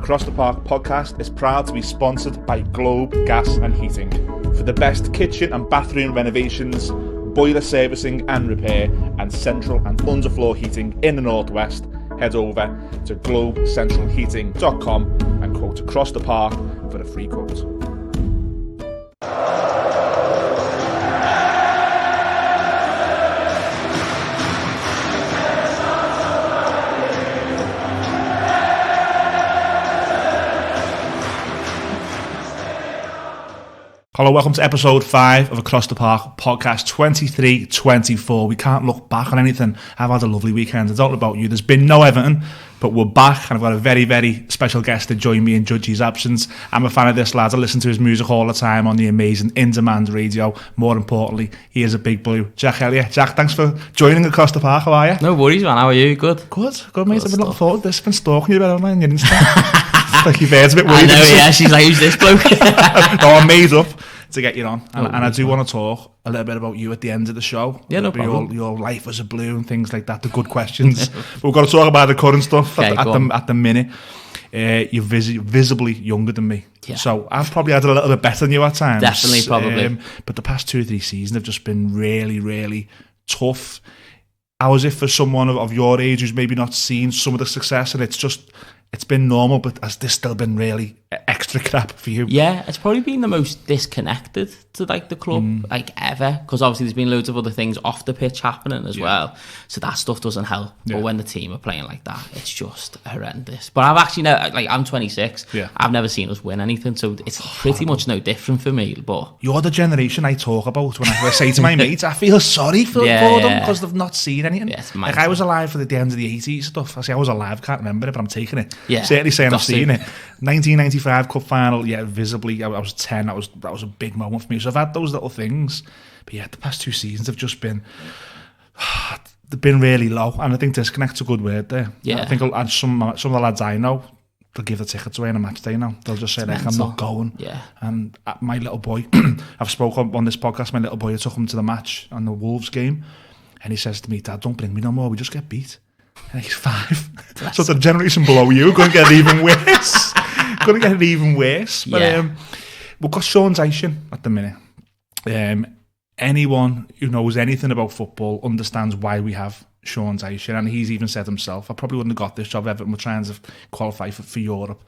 Across the Park podcast is proud to be sponsored by Globe Gas and Heating. For the best kitchen and bathroom renovations, boiler servicing and repair, and central and underfloor heating in the Northwest, head over to globecentralheating.com and quote Across the Park for a free quote. Hello, welcome to episode 5 of Across the Park podcast 23-24. We can't look back on anything. I've had a lovely weekend. I don't know about you. There's been no Everton, but we're back, and I've got a very, very special guest to join me in Judge's absence. I'm a fan of this lad. I listen to his music all the time on the amazing Indemand Radio. More importantly, he is a big blue. Jack Hellier. Jack, thanks for joining Across the Park. How are you? No worries, man. How are you? Good, mate. I've been looking forward to this. I've been stalking you a bit online on your Insta. Like your bird's a bit worried. I know, yeah. She's like, who's this bloke? No, I'm made up to get you on, and I do want to talk a little bit about you at the end of the show. Yeah, no problem. Your life as a blue and things like that, the good questions. But we've got to talk about the current stuff at the minute. You're visibly younger than me, yeah. So I've probably had a little bit better than you at times. Definitely, probably. But the past 2 or 3 seasons have just been really, really tough. How is it for someone of your age who's maybe not seen some of the success, and it's been normal, but has this still been really extra crap for you? Yeah, it's probably been the most disconnected to like the club ever, because obviously there's been loads of other things off the pitch happening as well, so that stuff doesn't help. But when the team are playing like that, it's just horrendous. But I've actually I'm 26. I've never seen us win anything, so it's pretty much no different for me. But you're the generation I talk about when I say to my mates, I feel sorry for them because they've not seen anything. Yeah, like I was alive for the end of the 80s stuff. I say I was alive, can't remember it, but I'm taking it. Yeah, certainly saying I've seen it. 1995 cup final, visibly I was 10. That was a big moment for me. So I've had those little things, but the past 2 seasons have just been they've been really low, and I think disconnect's a good word there. I think some of the lads I know, they'll give the tickets away on a match day now. They'll just say like, I'm not going. And my little boy, I've spoken on this podcast, my little boy, I took him to the match on the Wolves game, and he says to me, Dad, don't bring me no more, we just get beat. And he's 5. So the generation below you going to get even worse. But we've got Sean Dyche at the minute. Anyone who knows anything about football understands why we have Sean Dyche, and he's even said himself, I probably wouldn't have got this job if Everton were trying to qualify for Europe.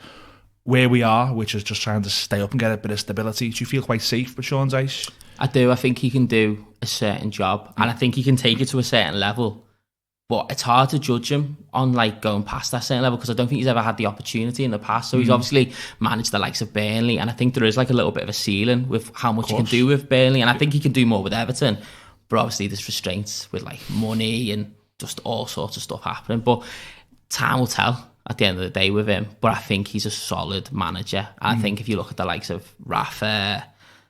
Where we are, which is just trying to stay up and get a bit of stability. Do you feel quite safe with Sean Dyche? I do. I think he can do a certain job, and I think he can take it to a certain level. But it's hard to judge him on like going past that certain level, because I don't think he's ever had the opportunity in the past. So he's obviously managed the likes of Burnley, and I think there is like a little bit of a ceiling with how much he can do with Burnley, and I think he can do more with Everton. But obviously there's restraints with like money and just all sorts of stuff happening. But time will tell at the end of the day with him. But I think he's a solid manager. And I think if you look at the likes of Rafa,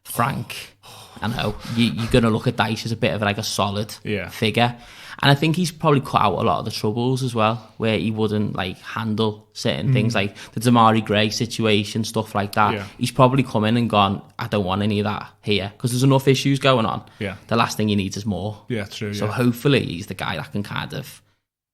Frank, I know you're going to look at Dyche as a bit of like a solid figure. And I think he's probably cut out a lot of the troubles as well, where he wouldn't like handle certain things like the Damari Gray situation, stuff like that. He's probably come in and gone, I don't want any of that here, because there's enough issues going on. The last thing he needs is more. True. So hopefully he's the guy that can kind of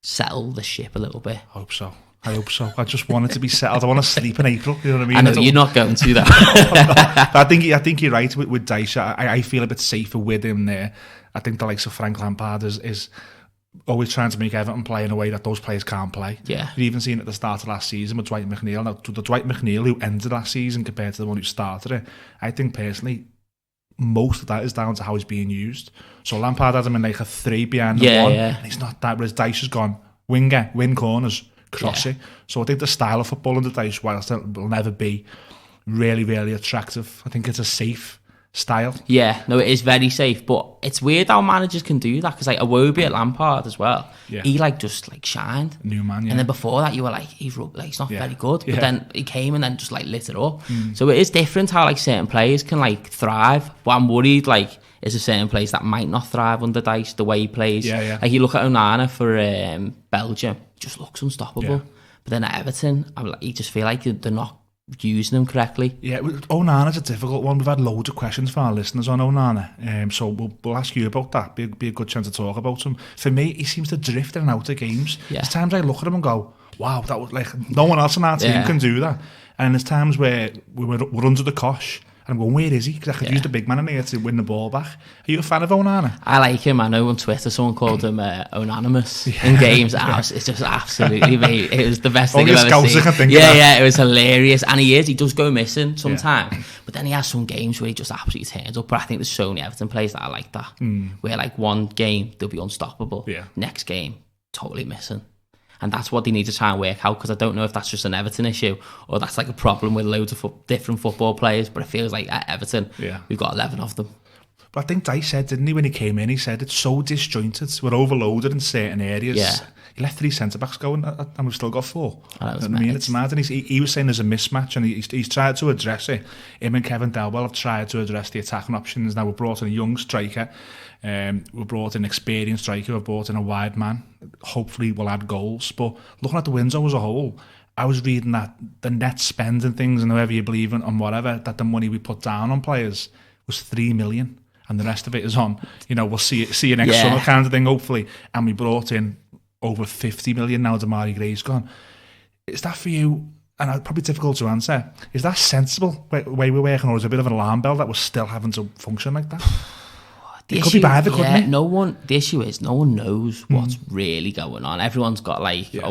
settle the ship a little bit. I hope so. I just want it to be settled. I want to sleep in April. You know what I mean? I know you're not going to that. I think you're right with Dyche. I feel a bit safer with him there. I think the likes of Frank Lampard is always trying to make Everton play in a way that those players can't play. You've even seen it at the start of last season with Dwight McNeil. Now, the Dwight McNeil who ended last season compared to the one who started it, I think personally, most of that is down to how he's being used. So Lampard had him in like a 3 behind the 1, and he's not that, whereas Dyche has gone winger, win corners, cross it. So I think the style of football under Dyche, whilst it will never be really, really attractive, I think it's a safe style. Yeah, no, it is very safe, but it's weird how managers can do that, because like Iwobi at Lampard as well, he like just like shined. New man, and then before that you were like, he's not very good, but then he came and then just like lit it up. So it is different how like certain players can like thrive, but I'm worried like is a certain place that might not thrive under Dyche, the way he plays. Like you look at Onana for Belgium, he just looks unstoppable, but then at Everton you just feel like they're not using them correctly. Onana's a difficult one. We've had loads of questions from our listeners on Onana, so we'll ask you about that. Be a good chance to talk about him. For me, he seems to drift in and out of games. There's times I look at him and go, wow, that was like, no one else on our team can do that. And there's times where we're under the cosh, and I'm going, where is he? Because I could use the big man in here to win the ball back. Are you a fan of Onana? I like him. I know on Twitter someone called him Onanimous in games. It's just absolutely, mate. It was the best thing I've ever seen. It was hilarious. And he does go missing sometimes. But then he has some games where he just absolutely turns up. But I think there's so many Everton players that are like that. Where like one game, they'll be unstoppable. Next game, totally missing. And that's what they need to try and work out, because I don't know if that's just an Everton issue or that's like a problem with loads of different football players. But it feels like at Everton, we've got 11 of them. But I think Dyche said, didn't he, when he came in, he said it's so disjointed. We're overloaded in certain areas. Yeah. He left 3 centre-backs going and we've still got 4. I mean, it's mad. And he was saying there's a mismatch, and he's tried to address it. Him and Kevin Delwell have tried to address the attacking options. Now we've brought in a young striker. We've brought in an experienced striker. We've brought in a wide man. Hopefully we'll add goals. But looking at the window as a whole, I was reading that the net spend and things, and however you believe in and whatever, that the money we put down on players was 3 million. And the rest of it is on, we'll see you next summer kind of thing, hopefully. And we brought in over 50 million now. Damari Gray's gone. Is that for you? And it's probably difficult to answer. Is that sensible way we're working, or is it a bit of an alarm bell that we're still having to function like that? It could be either, couldn't it? The issue is no one knows what's really going on. Everyone's got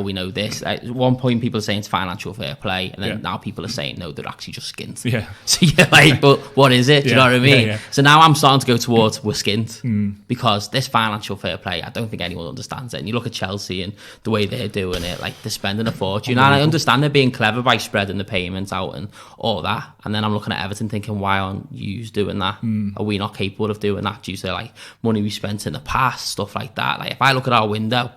we know this. At one point, people are saying it's financial fair play, and then now people are saying no, they're actually just skint. Yeah. So you're like, but what is it? Do you know what I mean? So now I'm starting to go towards we're skint because this financial fair play, I don't think anyone understands it. And you look at Chelsea and the way they're doing it, like they're spending a fortune. And I understand they're being clever by spreading the payments out and all that. And then I'm looking at Everton thinking, why aren't you doing that? Are we not capable of doing that due to like money we spent in the past, stuff like that? Like if I look at our window,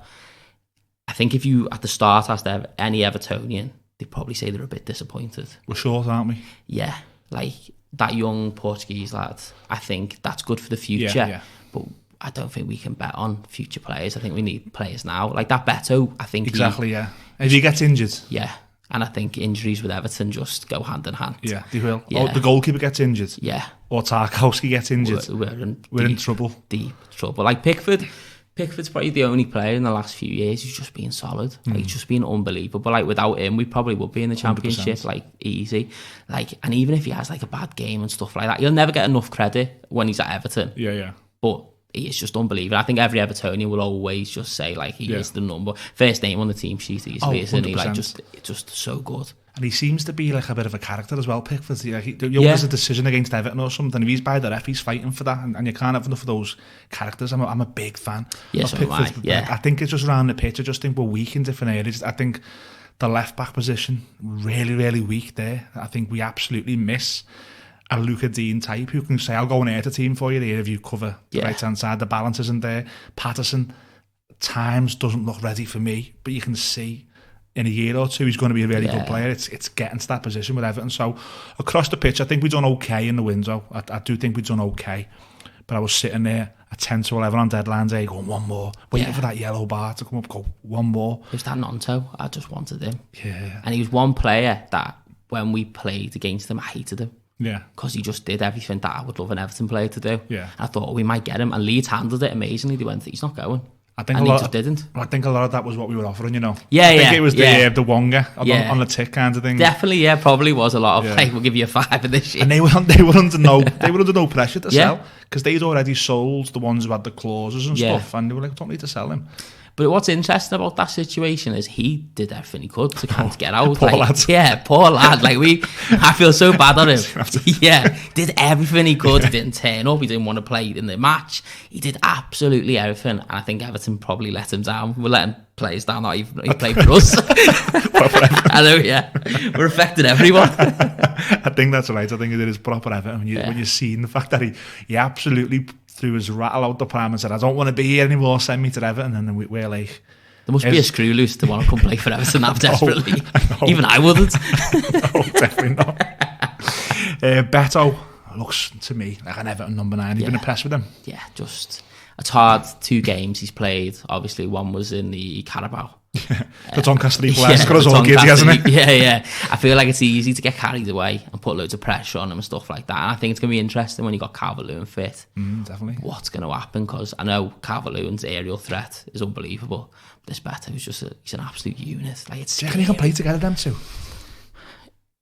I think if you at the start asked any Evertonian, they'd probably say they're a bit disappointed. We're short, aren't we? Yeah, like that young Portuguese lad, I think that's good for the future, but I don't think we can bet on future players. I think we need players now, like that Beto. I think exactly. If he gets injured, and I think injuries with Everton just go hand in hand. Yeah, they will. Yeah. The goalkeeper gets injured. Yeah. Or Tarkowski gets injured. We're in trouble. Deep trouble. Like Pickford's probably the only player in the last few years who's just been solid. Like, he's just been unbelievable. Like without him, we probably would be in the Championship, 100%. Like easy. Like, and even if he has like a bad game and stuff like that, he'll never get enough credit when he's at Everton. Yeah. But he is just unbelievable. I think every Evertonian will always just say like he is the number first name on the team sheet easily, isn't he? Like just so good. And he seems to be like a bit of a character as well, Pickford. There's a decision against Everton or something. If he's by the ref, he's fighting for that, and you can't have enough of those characters. I'm a big fan of Pickford. I think it's just around the pitch. I just think we're weak in different areas. I think the left back position, really, really weak there. I think we absolutely miss a Luca Dean type who can say, I'll go and air the team for you there if you cover the right-hand side. The balance isn't there. Patterson, at times, doesn't look ready for me, but you can see in a year or two he's going to be a really good player. It's getting to that position with Everton. So across the pitch, I think we've done okay in the window. I do think we've done okay. But I was sitting there at 10 to 11 on deadline day going, one more. Waiting for that yellow bar to come up, go, one more. It was that Nonto. I just wanted him. Yeah. And he was one player that when we played against him, I hated him. Yeah. Because he just did everything that I would love an Everton player to do. Yeah. I thought, we might get him. And Leeds handled it amazingly. They went, he's not going. I think and he just didn't. I think a lot of that was what we were offering, I think it was the Wonga on the tick kind of thing. Definitely, probably was a lot of like, we'll give you a 5 of this year. And they were under no pressure to sell, because they'd already sold the ones who had the clauses and stuff, and they were like, don't need to sell him. But what's interesting about that situation is he did everything he could to kind of get out. Poor lad. Yeah, poor lad. Like I feel so bad on him. Did everything he could. He didn't turn up. He didn't want to play in the match. He did absolutely everything. And I think Everton probably let him down. We're letting players down. Not even he played for us. I know. We're affecting everyone. I think that's right. I think it is proper Everton when you see the fact that he absolutely threw his rattle out the pram and said, I don't want to be here anymore, send me to Everton. And then we're like, there must be a screw loose to want to come play for Everton now desperately. No. Even I wouldn't. No, definitely not. Beto looks to me like an Everton number 9. You've been impressed with him? Yeah, just It's hard. 2 games he's played. Obviously, one was in the Carabao. The Doncaster League got us all giddy, hasn't it? Yeah. I feel like it's easy to get carried away and put loads of pressure on him and stuff like that. And I think it's going to be interesting when you got Calvert-Lewin fit. Definitely. What's going to happen? Because I know Calvert-Lewin's aerial threat is unbelievable. But this Beto is just he's an absolute unit. Like, it's. Do you reckon he can play together, them two?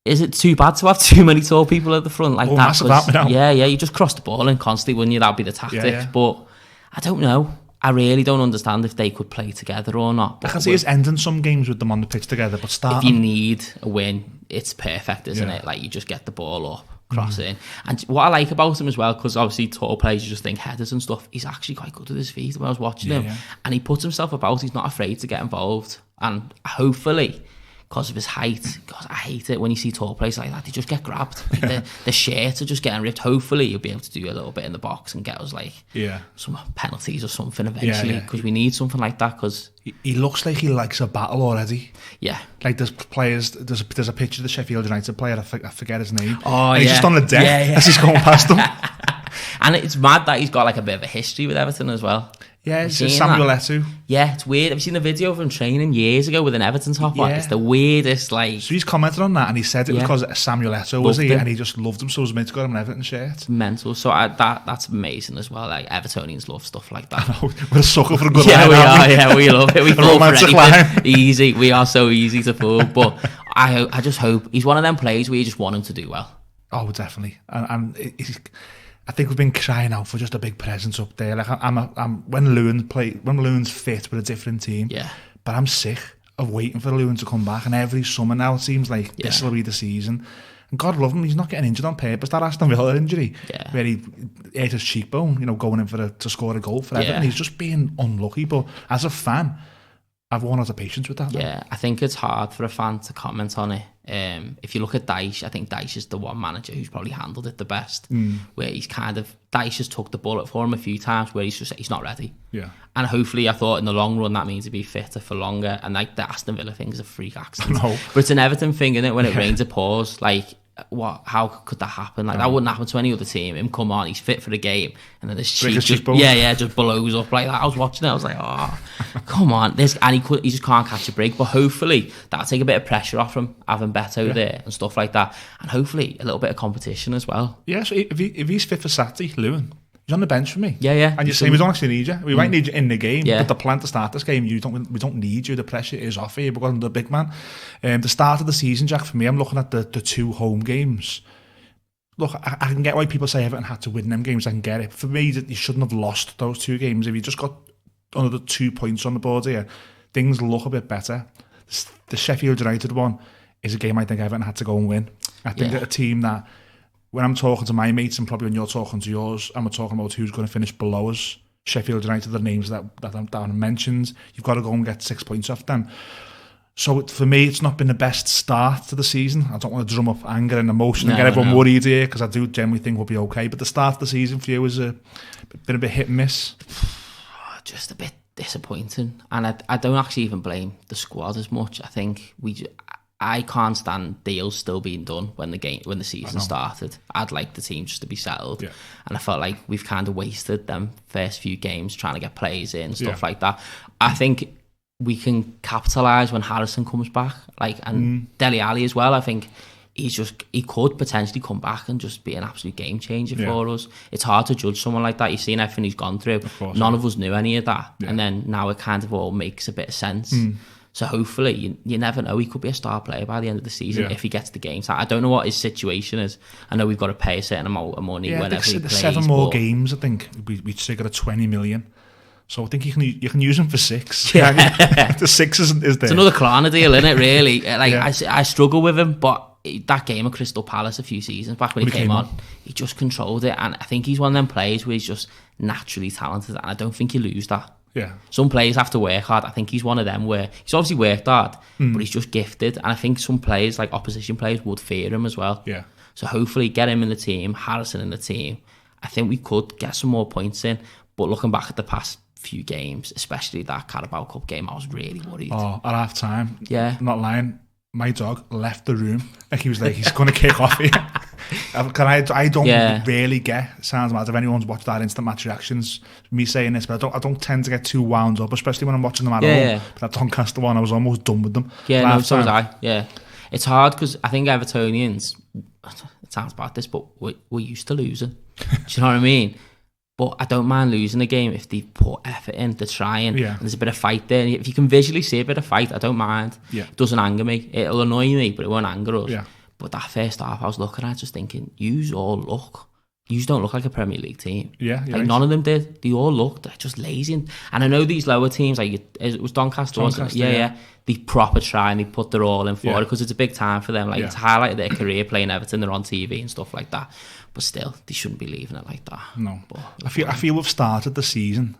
Is it too bad to have too many tall people at the front like that? Massive now. Yeah, you just cross the ball in constantly, wouldn't you? That'd be the tactics. But I don't know. I really don't understand if they could play together or not. I can see us ending some games with them on the pitch together, but starting... If you need a win, it's perfect, isn't it? Like, you just get the ball up, cross it in. And what I like about him as well, because obviously tall players, you just think headers and stuff, he's actually quite good with his feet when I was watching him. And he puts himself about, he's not afraid to get involved. And hopefully, because of his height, God, I hate it when you see tall players like that, they just get grabbed. Like the shirts are just getting ripped. Hopefully he'll be able to do a little bit in the box and get us like some penalties or something eventually, because we need something like that. Because he looks like he likes a battle already. Yeah. Like there's players, there's a picture of the Sheffield United player, I forget his name. Oh, and he's just on the deck as he's going past them. And it's mad that he's got like a bit of a history with Everton as well. Yeah, it's Samuel Eto'o. Yeah, it's weird. Have you seen the video of him training years ago with an Everton top on? It's the weirdest, like... So he's commented on that and he said it was because Samuel Eto'o was he, and he just loved him, so his mates got him an Everton shirt. Mental. So that's amazing as well. Like, Evertonians love stuff like that. We're a sucker for a good line. We are. Yeah, we love it. We fall for anything. Easy. We are so easy to fool. But I just hope... He's one of them players where you just want him to do well. Oh, definitely. And I think we've been crying out for just a big presence up there. Like when Lewin's fit with a different team. Yeah. But I'm sick of waiting for Lewin to come back, and every summer now it seems like this will be the season. And God love him, he's not getting injured on purpose. That Aston Villa injury, where he hit his cheekbone, going in to score a goal for Everton. He's just being unlucky. But as a fan, I've worn out of patience with that. Yeah, I think it's hard for a fan to comment on it. If you look at Dyche, I think Dyche is the one manager who's probably handled it the best. Where he's Dyche has took the bullet for him a few times where he's not ready. Yeah. And hopefully, I thought in the long run that means he'd be fitter for longer. And like the Aston Villa thing is a freak accident. But it's an Everton thing, isn't it? When it rains, it pours. Like, how could that happen? Like, that wouldn't happen to any other team. Him come on, he's fit for the game, and then this cheek just blows up like that. I was watching it, I was like, oh, come on. And he just can't catch a break. But hopefully that'll take a bit of pressure off him, having Beto there and stuff like that, and hopefully a little bit of competition as well. Yeah, so if he's fit for Saturday, Lewin, he's on the bench for me. Yeah. And you're saying we don't actually need you. We might need you in the game, but the plan to start this game, we don't need you. The pressure is off here because of the big man. The start of the season, Jack, for me, I'm looking at the 2 home games. Look, I can get why people say Everton had to win them games. I can get it. For me, you shouldn't have lost those 2 games. If you just got another 2 points on the board here, things look a bit better. The Sheffield United one is a game I think Everton had to go and win. I think that a team that, when I'm talking to my mates and probably when you're talking to yours, and we're talking about who's going to finish below us, Sheffield United, the names that I mentioned, you've got to go and get 6 points off them. So for me, it's not been the best start to the season. I don't want to drum up anger and emotion and get everyone worried here, because I do generally think we'll be okay. But the start of the season for you has been a bit hit and miss. Just a bit disappointing. And I don't actually even blame the squad as much. I think I can't stand deals still being done when the season started. I'd like the team just to be settled. Yeah. And I felt like we've kind of wasted them first few games trying to get players in, stuff like that. I think we can capitalise when Harrison comes back, and Dele Alli as well. I think he could potentially come back and just be an absolute game changer for us. It's hard to judge someone like that. You've seen everything he's gone through. None of us knew any of that. Yeah. And then now it kind of all makes a bit of sense. So hopefully, you never know, he could be a star player by the end of the season if he gets the games. I don't know what his situation is. I know we've got to pay a certain amount of money whenever he plays. 7 more games, I think. We'd still got a 20 million. So I think you can use him for 6. Yeah. The 6 is there. It's another Klarna deal, isn't it, really? I struggle with him, but that game at Crystal Palace a few seasons back when he came on, he just controlled it. And I think he's one of them players where he's just naturally talented, and I don't think you lose that. Yeah. Some players have to work hard. I think he's one of them where he's obviously worked hard, but he's just gifted. And I think some players, like opposition players, would fear him as well. Yeah. So hopefully get him in the team, Harrison in the team. I think we could get some more points in. But looking back at the past few games, especially that Carabao Cup game, I was really worried. Oh, at half time. Yeah. I'm not lying. My dog left the room. Like he was like, he's going to kick off here. I don't really get, sounds mad if anyone's watched that instant match reactions, me saying this, but I don't tend to get too wound up, especially when I'm watching them at home. But that Doncaster one, I was almost done with them. Yeah, no, so was I. Yeah. It's hard because I think Evertonians, it sounds bad this, but we're used to losing. Do you know what I mean? But I don't mind losing a game if they put effort in, they're trying, and there's a bit of fight there. And if you can visually see a bit of fight, I don't mind. It doesn't anger me. It'll annoy me, but it won't anger us. But that first half, I was looking at just thinking, yous don't look like a Premier League team. None of them did. They all looked just lazy. And I know these lower teams, like it was Doncaster, wasn't it? They proper try and they put their all in for it because it's a big time for them. Like it's highlighted their career playing Everton. They're on TV and stuff like that. But still, they shouldn't be leaving it like that. No. But I feel we've started the season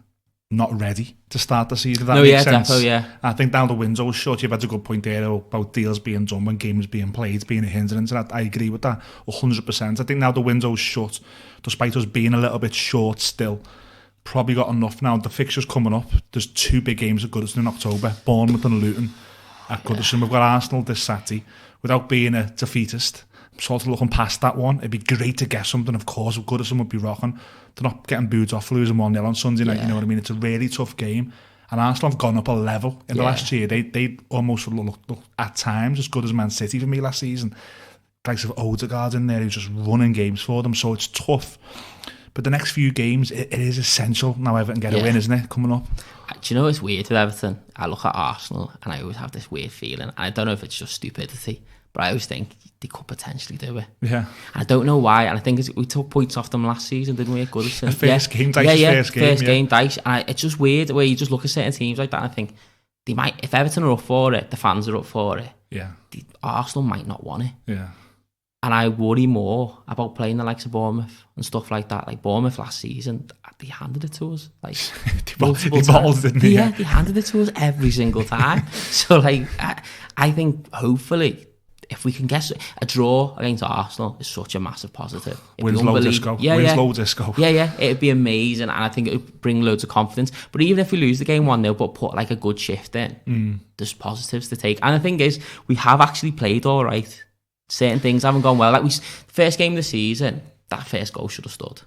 not ready to start the season. If that makes sense. Defo, I think now the window's shut. You've had a good point there about deals being done when games being played, being a hindrance. And I agree with that 100%. I think now the window's shut, despite us being a little bit short still. Probably got enough now. The fixtures coming up. There's 2 big games at Goodison in October. Bournemouth and Luton at Goodison. We've got Arsenal this Saturday. Without being a defeatist, I'm sort of looking past that one. It'd be great to get something, of course. Goodison would be rocking. They're not getting booed off for losing 1-0 on Sunday night, you know what I mean? It's a really tough game. And Arsenal have gone up a level in the last year. They almost looked at times as good as Man City for me last season. Likes of Odegaard in there who's just running games for them, so it's tough. But the next few games, it is essential now Everton get a win, isn't it, coming up? Do you know what's weird with Everton? I look at Arsenal and I always have this weird feeling. And I don't know if it's just stupidity, but I always think they could potentially do it. And I don't know why. And I think we took points off them last season, didn't we, at Goodison? First game, Dyche's first game, Dyche. And it's just weird the way you just look at certain teams like that and I think, they might, if Everton are up for it, the fans are up for it, Arsenal might not want it. And I worry more about playing the likes of Bournemouth and stuff like that. Like Bournemouth last season, they handed it to us. Like multiple times. They handed it to us every single time. So like, I think hopefully if we can get a draw against Arsenal is such a massive positive. Winslow disco. Winslow disco. It'd be amazing. And I think it would bring loads of confidence. But even if we lose the game 1-0, but put like a good shift in, there's positives to take. And the thing is, we have actually played all right. Certain things haven't gone well. Like first game of the season, that first goal should have stood.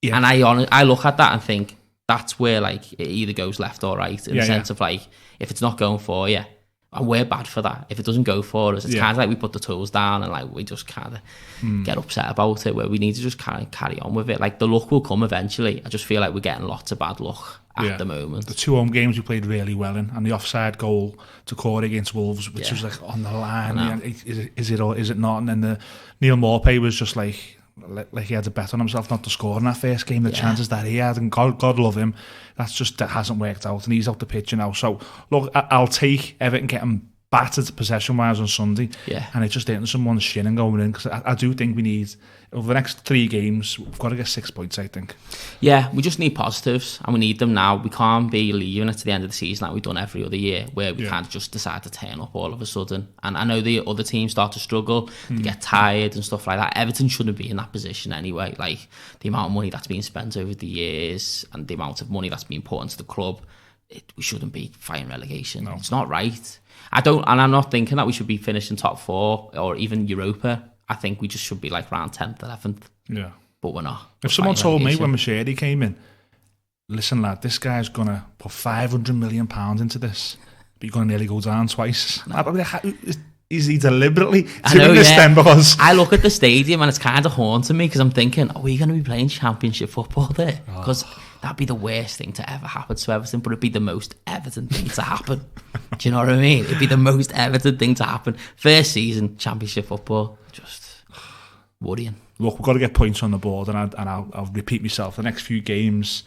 And I look at that and think that's where like it either goes left or right in the sense of like if it's not going for you, and we're bad for that. If it doesn't go for us, it's kind of like we put the tools down and like we just kind of get upset about it. Where we need to just kind of carry on with it. Like the luck will come eventually. I just feel like we're getting lots of bad luck at the moment. The 2 home games we played really well in, and the offside goal to Corey against Wolves, which was like on the line. Is it or is it not? And then the Neil Maupay was just like he had a bet on himself not to score in that first game. The chances that he had, and God love him, that hasn't worked out, and he's out the picture now. So look, I'll take Everton getting battered possession-wise on Sunday, and it's just hitting someone's shin and going in, because I do think we need, over the next 3 games, we've got to get 6 points, I think. Yeah, we just need positives, and we need them now. We can't be leaving it to the end of the season like we've done every other year, where we can't just decide to turn up all of a sudden. And I know the other teams start to struggle, they get tired and stuff like that. Everton shouldn't be in that position anyway. Like, the amount of money that's been spent over the years, and the amount of money that's been put into the club, we shouldn't be fighting relegation. No. It's not right. I'm not thinking that we should be finishing top 4 or even Europa. I think we just should be like around 10th, 11th. Yeah. But we're not. If someone told me when Machedi came in, listen lad, this guy's going to put £500 million into this, but you're going to nearly go down twice. Is he deliberately doing this then? Because I look at the stadium and it's kind of haunting me, because I'm thinking, are we going to be playing Championship football there? Because that'd be the worst thing to ever happen to Everton, but it'd be the most Everton thing to happen. Do you know what I mean? It'd be the most Everton thing to happen. First season, Championship football, just worrying. Look, we've got to get points on the board, and I'll repeat myself. The next few games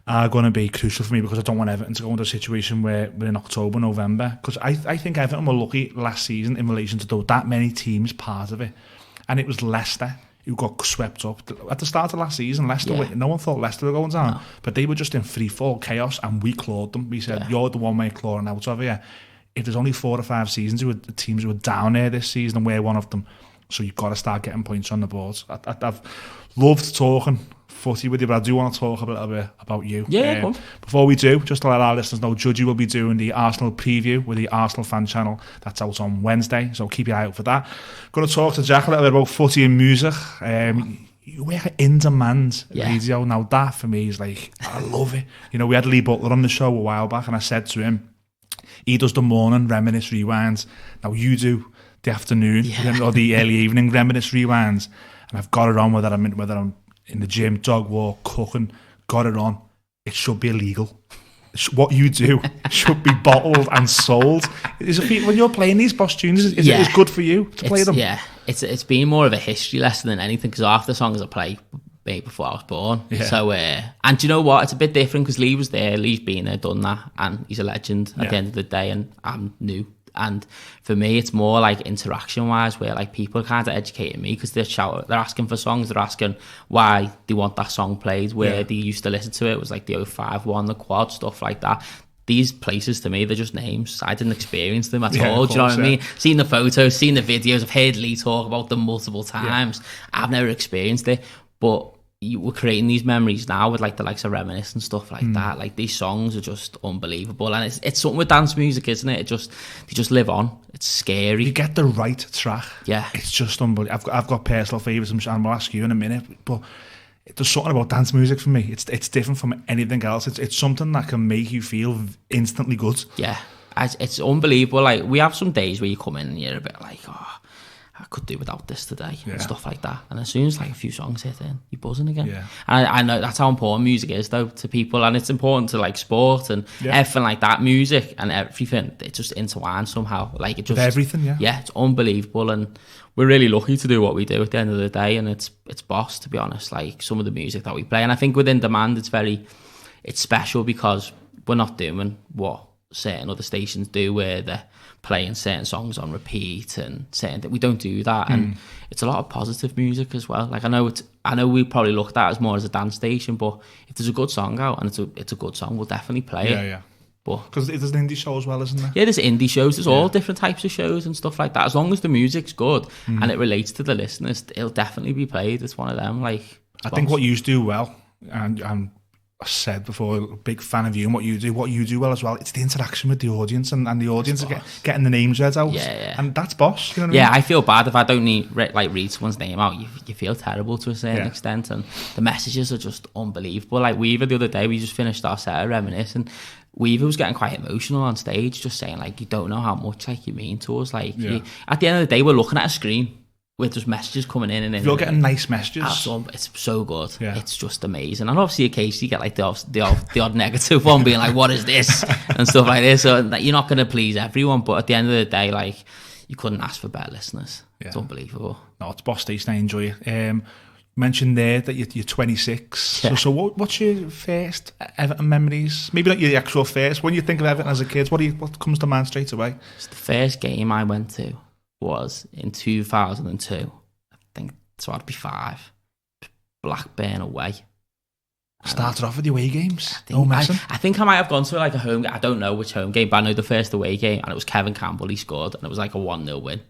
are going to be crucial for me, because I don't want Everton to go into a situation where we're in October, November. Because I think Everton were lucky last season in relation to that many teams part of it. And it was Leicester who got swept up. At the start of last season, Leicester, no one thought Leicester were going down. No. But they were just in free fall chaos, and we clawed them. We said, you're the one way clawing out of here. If there's only 4 or 5 seasons, teams who were down there this season, and we're one of them. So you've got to start getting points on the board. I've loved talking footy with you, but I do want to talk a little bit about you. Yeah, before we do, just to let our listeners know, Judgy will be doing the Arsenal preview with the Arsenal fan channel. That's out on Wednesday, so keep your eye out for that. Going to talk to Jack a little bit about footy and music. You work at Indemand Radio. Now that for me is like, I love it. You know, we had Lee Butler on the show a while back, and I said to him, he does the morning Reminisce rewinds. Now you do the afternoon or the early evening Reminisce rewinds, and I've got it on whether I'm in the gym, dog walk, cooking, got it on. It should be illegal. What you do should be bottled and sold. When you're playing these boss tunes, is it good for you to play them? Yeah, it's been more of a history lesson than anything, because half the songs I play before I was born. Yeah. So, and do you know what? It's a bit different because Lee was there. Lee's been there, done that, and he's a legend at the end of the day, and I'm new. And for me, it's more like interaction-wise, where like people are kind of educating me because they're asking for songs, they're asking why they want that song played, where they used to listen to it. It was like the 05 one, the quad, stuff like that. These places to me, they're just names. I didn't experience them at all. Do you know what I mean? Seen the photos, seen the videos, I've heard Lee talk about them multiple times. I've never experienced it, but we're creating these memories now with like the likes of Reminisce and stuff like that. Like these songs are just unbelievable, and it's something with dance music, isn't it? They just live on. It's scary. You get the right track. Yeah, it's just unbelievable. I've got personal favourites, and I'll ask you in a minute, but there's something about dance music for me. It's different from anything else. It's something that can make you feel instantly good. Yeah, it's unbelievable. Like we have some days where you come in and you're a bit like, oh, I could do without this today and stuff like that. And as soon as like a few songs hit in, you're buzzing again. Yeah. And I know that's how important music is though to people, and it's important to like sport and everything like that. Music and everything, it just intertwines somehow. Like it just with everything, it's unbelievable, and we're really lucky to do what we do at the end of the day. And it's boss, to be honest. Like some of the music that we play, and I think with Indemand, it's special because we're not doing what certain other stations do, where they're playing certain songs on repeat and saying that we don't do that. And it's a lot of positive music as well. Like I know we probably looked at it as more as a dance station, but if there's a good song out and it's a good song, we'll definitely play it. Yeah. Because there's an indie show as well, isn't there? Yeah, there's indie shows. There's all different types of shows and stuff like that. As long as the music's good and it relates to the listeners, it'll definitely be played. It's one of them. Like I think what you do well, and I said before, big fan of you and what you do well as well, it's the interaction with the audience, and the audience are getting the names read out. And that's boss, you know what I mean? I feel bad if I don't read someone's name out. You feel terrible to a certain extent, and the messages are just unbelievable. Like Weaver the other day, we just finished our set of Reminisce, and Weaver was getting quite emotional on stage, just saying like, you don't know how much like you mean to us. Like at the end of the day, we're looking at a screen with just messages coming in, and you're getting nice messages. It's so good. Yeah. It's just amazing. And obviously occasionally you get like the odd negative one being like, what is this? And stuff like this. So you're not going to please everyone, but at the end of the day, like, you couldn't ask for better listeners. It's unbelievable. No, it's boss station. I enjoy it. Mentioned there that you're 26. Yeah. So what's your first Everton memories? Maybe not your actual first. When you think of Everton as a kid, what comes to mind straight away? It's the first game I went to was in 2002. I think, so I'd be 5. Blackburn away. Started off with the away games. I think I might have gone to like a home game. I don't know which home game, but I know the first away game, and it was Kevin Campbell. He scored, and it was like a 1-0 win.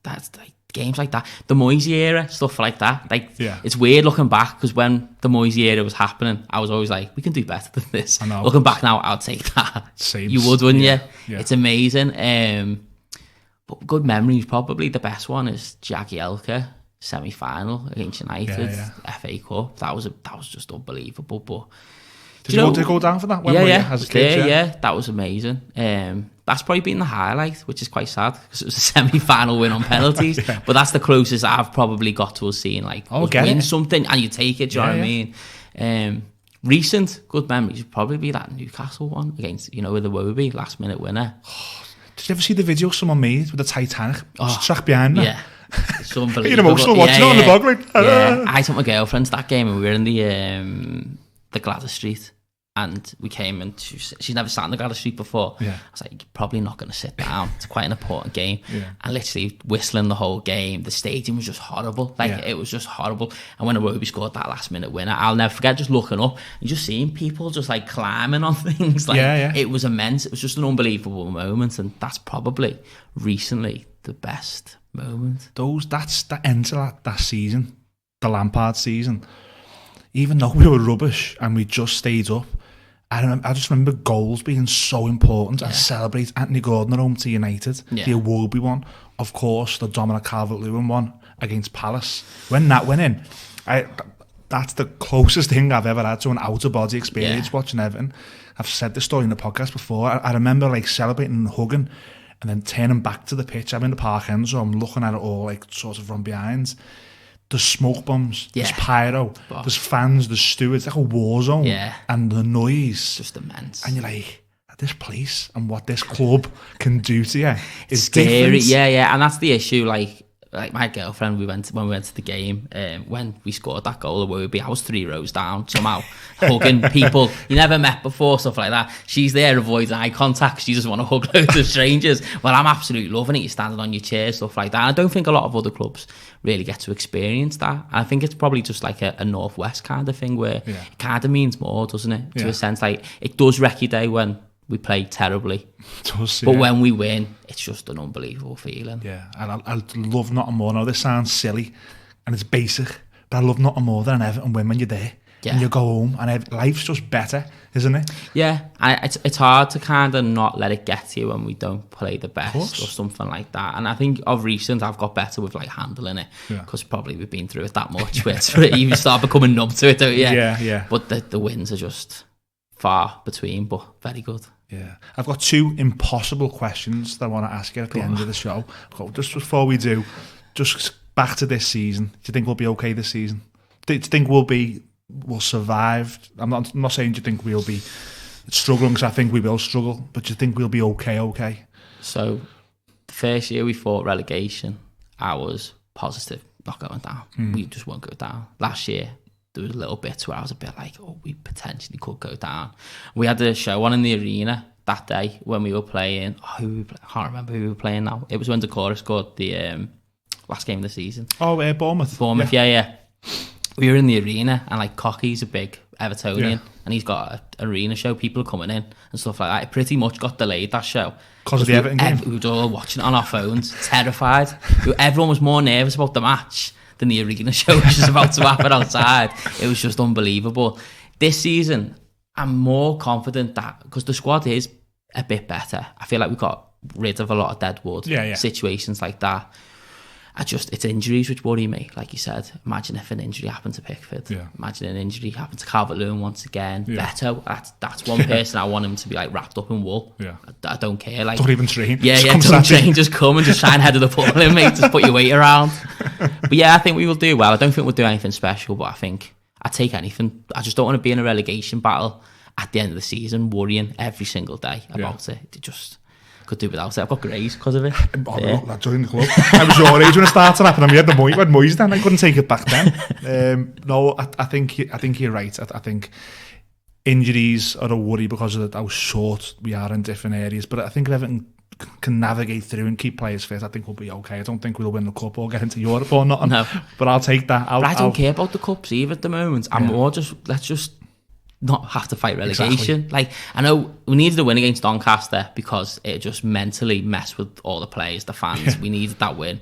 That's like games like that, the Moisey era, stuff like that. It's weird looking back, because when the Moisey era was happening, I was always like, we can do better than this. I know. Looking back now, I'll take that. Same. You would, wouldn't you? Yeah. It's amazing. But good memories, probably the best one is Jagielka semi-final against United, FA Cup. That was just unbelievable. But did you go down for that one? As a kid, that was amazing. That's probably been the highlight, which is quite sad because it was a semi-final win on penalties. But that's the closest I've probably got to us seeing like win something and you take it. Do you know what I mean? Recent good memories would probably be that Newcastle one against with the Wobie last minute winner. Did you ever see the video someone made with the Titanic? Track behind that. Yeah. It's unbelievable. You're emotional watching it on the bog. I took my girlfriend to that game, and we were in the Gladys Street, and we came, and she's never sat in the Gladys Street before. I was like, you're probably not going to sit down. It's quite an important game. And literally whistling the whole game. The stadium was just horrible. It was just horrible. And when Iwobi scored that last minute winner, I'll never forget just looking up and just seeing people just like climbing on things. It was immense. It was just an unbelievable moment, and that's probably recently the best moment. That ends of that season the Lampard season, even though we were rubbish and we just stayed up, I just remember goals being so important. I celebrate Anthony Gordon at home to United, the Iwobi one, of course, the Dominic Calvert-Lewin one against Palace. When that went in, that's the closest thing I've ever had to an out-of-body experience watching Everton. I've said this story in the podcast before. I remember like celebrating and hugging and then turning back to the pitch. I'm in the park end, so I'm looking at it all like sort of from behind. There's smoke bombs, there's pyro, there's fans, there's stewards, like a war zone. Yeah. And the noise. Just immense. And you're like, this place and what this club can do to you is scary. Different. Yeah. And that's the issue. Like my girlfriend, when we went to the game, when we scored that goal, I was 3 rows down somehow, hugging people you never met before, stuff like that. She's there avoiding eye contact. She doesn't want to hug loads of strangers. Well, I'm absolutely loving it. You're standing on your chair, stuff like that. And I don't think a lot of other clubs really get to experience that. I think it's probably just like a Northwest kind of thing where it kind of means more, doesn't it? To a sense, like it does wreck your day when we play terribly. It does, but when we win, it's just an unbelievable feeling. Yeah, and I love nothing more. Now, this sounds silly and it's basic, but I love nothing more than an Everton win when you're there. Yeah. And you go home and life's just better, isn't it? Yeah, and it's hard to kind of not let it get to you when we don't play the best or something like that. And I think of recent, I've got better with like handling it because probably we've been through it that much where you start becoming numb to it, don't you? Yeah. But the wins are just far between, but very good. Yeah, I've got 2 impossible questions that I want to ask you at the end of the show. Just before we do, just back to this season. Do you think we'll be okay this season? Do you think we'll survive? I'm not saying do you think we'll be struggling, because I think we will struggle, but do you think we'll be okay? So, the first year we fought relegation, I was positive, not going down. We just won't go down. Last year, there was a little bit where I was a bit like, we potentially could go down. We had a show on in the arena that day when we were playing. I can't remember who we were playing now. It was when Decorah scored the last game of the season. Bournemouth. Bournemouth, yeah. We were in the arena, and like Cocky's a big Evertonian, and he's got an arena show. People are coming in and stuff like that. It pretty much got delayed, that show. Because of the Everton game? We were all watching it on our phones, terrified. Everyone was more nervous about the match than the arena show which was about to happen outside. It was just unbelievable. This season, I'm more confident that, because the squad is a bit better, I feel like we got rid of a lot of dead wood, situations like that. It's injuries which worry me, like you said. Imagine if an injury happened to Pickford. Imagine an injury happened to Calvert-Lewin once again. Beto, that's one person I want him to be like wrapped up in wool. I don't care. Like, don't even train. Don't train. Just come and just try and head of the ball in, mate. Just put your weight around. But I think we will do well. I don't think we'll do anything special, but I think I'd take anything. I just don't want to be in a relegation battle at the end of the season, worrying every single day about it. It just could do without it. I've got Grays because of it. I joined the club. I was your age when it started happening. We had Moyes then. I couldn't take it back then. No, I think you're right. I think injuries are a worry because of how short we are in different areas. But I think if Everton can navigate through and keep players fit, I think we'll be okay. I don't think we'll win the cup or get into Europe or nothing. No. But I'll take that. I don't care about the cups either at the moment. I'm more just, let's just not have to fight relegation. Exactly. Like, I know we needed a win against Doncaster because it just mentally messed with all the players, the fans. We needed that win,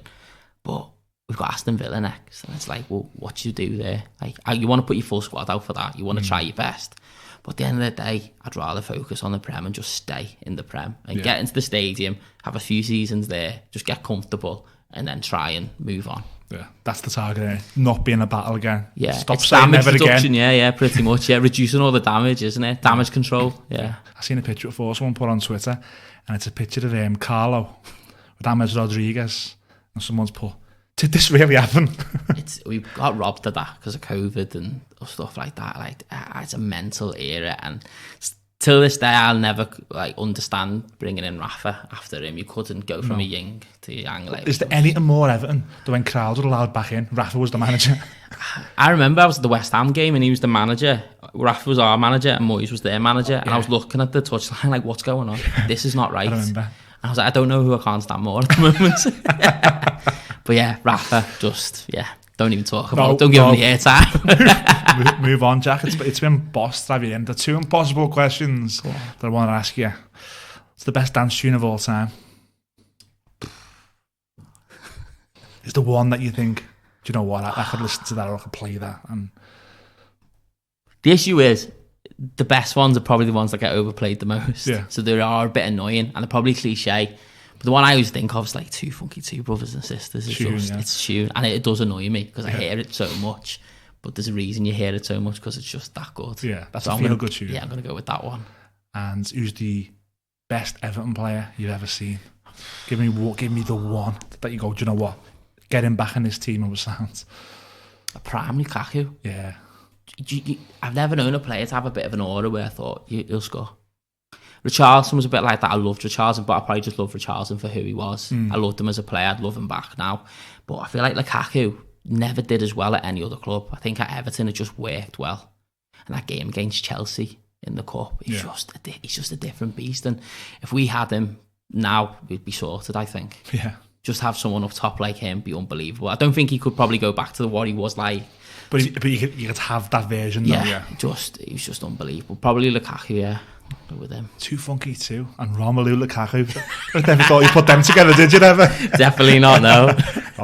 but we've got Aston Villa next, and it's like, well, what do you do there? Like, you want to put your full squad out for that. You want to try your best, but at the end of the day, I'd rather focus on the Prem and just stay in the Prem and get into the stadium, have a few seasons there, just get comfortable, and then try and move on. Yeah, that's the target, eh? Not be in a battle again. Yeah, stop saying never again. Yeah, pretty much. Yeah, reducing all the damage, isn't it? Damage control. Yeah. I seen a picture before someone put on Twitter, and it's a picture of Carlo with James Rodriguez, and someone's put, did this really happen? We got robbed of that because of COVID and stuff like that. Like, it's a mental era, and till this day, I'll never understand bringing in Rafa after him. You couldn't go from a yin to yang. Is there anything more Everton than when crowds were allowed back in? Rafa was the manager. I remember I was at the West Ham game and he was the manager. Rafa was our manager and Moyes was their manager. And I was looking at the touchline like, what's going on? This is not right. I remember. And I was like, I don't know who I can't stand more at the moment. But yeah, Rafa, don't even talk about it. Don't give him the airtime. Move on, Jack. It's been bossed, have you? And the 2 impossible questions that I want to ask you. It's the best dance tune of all time. Is the one that you think, you know what, I could listen to that or I could play that. And the issue is, the best ones are probably the ones that get overplayed the most. Yeah. So they are a bit annoying and they're probably cliche. But the one I always think of is like Two Funky Two Brothers and Sisters. It's tune, and it does annoy me because I hear it so much. But there's a reason you hear it so much, because it's just that good. Yeah, that's a feel-good tune. Yeah, I'm going to go with that one. And who's the best Everton player you've ever seen? Give me the one that you go, do you know what? Get him back in this team and we're sound. A prime Lukaku. Yeah. I've never known a player to have a bit of an aura where I thought, he'll score. Richarlison was a bit like that. I loved Richarlison, but I probably just loved Richarlison for who he was. I loved him as a player. I'd love him back now. But I feel like Lukaku never did as well at any other club. I think at Everton it just worked well. And that game against Chelsea in the cup, he's just a different beast. And if we had him now, we'd be sorted, I think. Yeah. Just have someone up top like him be unbelievable. I don't think he could probably go back to what he was like. But you could have that version, though. Yeah. He was just unbelievable. Probably Lukaku, yeah. Go with him. Two Funky Two and Romelu Lukaku. I never thought you put them together, did you ever? Definitely not, no.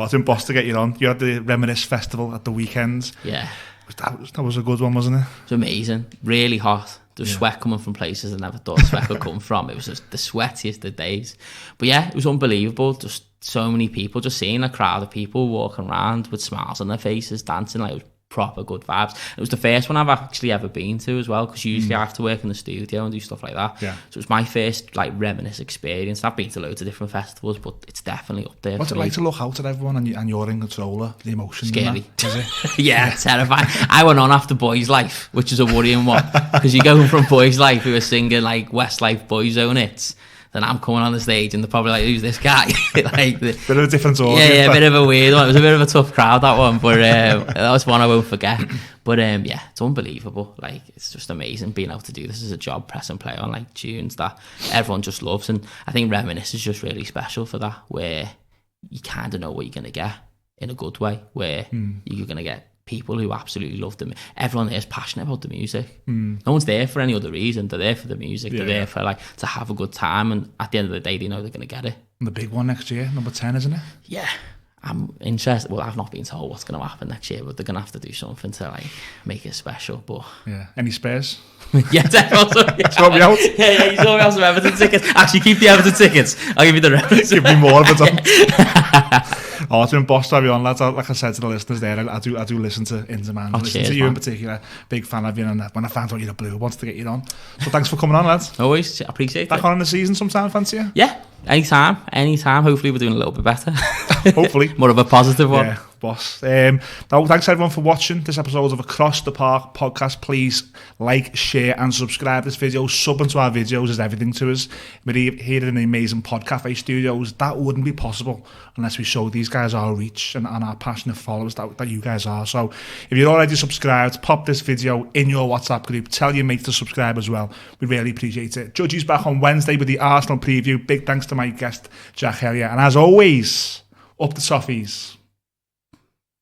It's been boss to get you on. You had the Reminisce festival at the weekends. Yeah. That was a good one, wasn't it? It was amazing. Really hot. There was sweat coming from places I never thought sweat could come from. It was just the sweatiest of days. But yeah, it was unbelievable. Just so many people, just seeing a crowd of people walking around with smiles on their faces, dancing. Like, it was proper good vibes. It was the first one I've actually ever been to as well, because usually I have to work in the studio and do stuff like that. Yeah. So it was my first like Reminisce experience. I've been to loads of different festivals, but it's definitely up there. What's it like to look out at everyone and you're in control? The emotion. Scary. Is it? Yeah, terrifying. I went on after Boys Life, which is a worrying one, because you go from Boys Life, who are singing like Westlife Boyzone hits. Then I'm coming on the stage and they're probably like, who's this guy? Like bit of a different audience. Yeah, a bit of a weird one. It was a bit of a tough crowd, that one, but that was one I won't forget. But yeah, it's unbelievable. Like, it's just amazing being able to do this as a job, press and play on like tunes that everyone just loves. And I think Reminisce is just really special for that, where you kind of know what you're going to get in a good way, where you're going to get people who absolutely love them. Everyone there is passionate about the music. No one's there for any other reason. They're there for the music. They're there for like to have a good time, and at the end of the day they know they're going to get it. And the big one next year, number 10, isn't it? Yeah, I'm interested. Well, I've not been told what's going to happen next year, but they're going to have to do something to like make it special. But yeah, any spares? Yeah, definitely. Sort me out. Yeah, you sort me out some Everton tickets. Actually, keep the Everton tickets. I'll give you the rest. Give me more of it. Oh, it's been boss to have you on, lads. Like I said to the listeners there, I do listen to Indemand. I listen to you, man. In particular. Big fan of you, and when I found out you're a Blue, I wanted to get you on. So thanks for coming on, lads. Always appreciate it. Back on in the season sometime, fancy you? Yeah, anytime. Hopefully we're doing a little bit better. Hopefully. More of a positive one. Yeah, boss. Thanks everyone for watching this episode of Across the Park podcast. Please like, share and subscribe this video. Subbing to our videos is everything to us. We're here in the amazing Pod Cafe studios. That wouldn't be possible unless we showed these guys our reach and our passionate followers that you guys are. So if you're already subscribed, pop this video in your WhatsApp group. Tell your mates to subscribe as well. We really appreciate it. Judgy's back on Wednesday with the Arsenal preview. Big thanks to my guest, Jack Hellier. And as always, up the Toffees.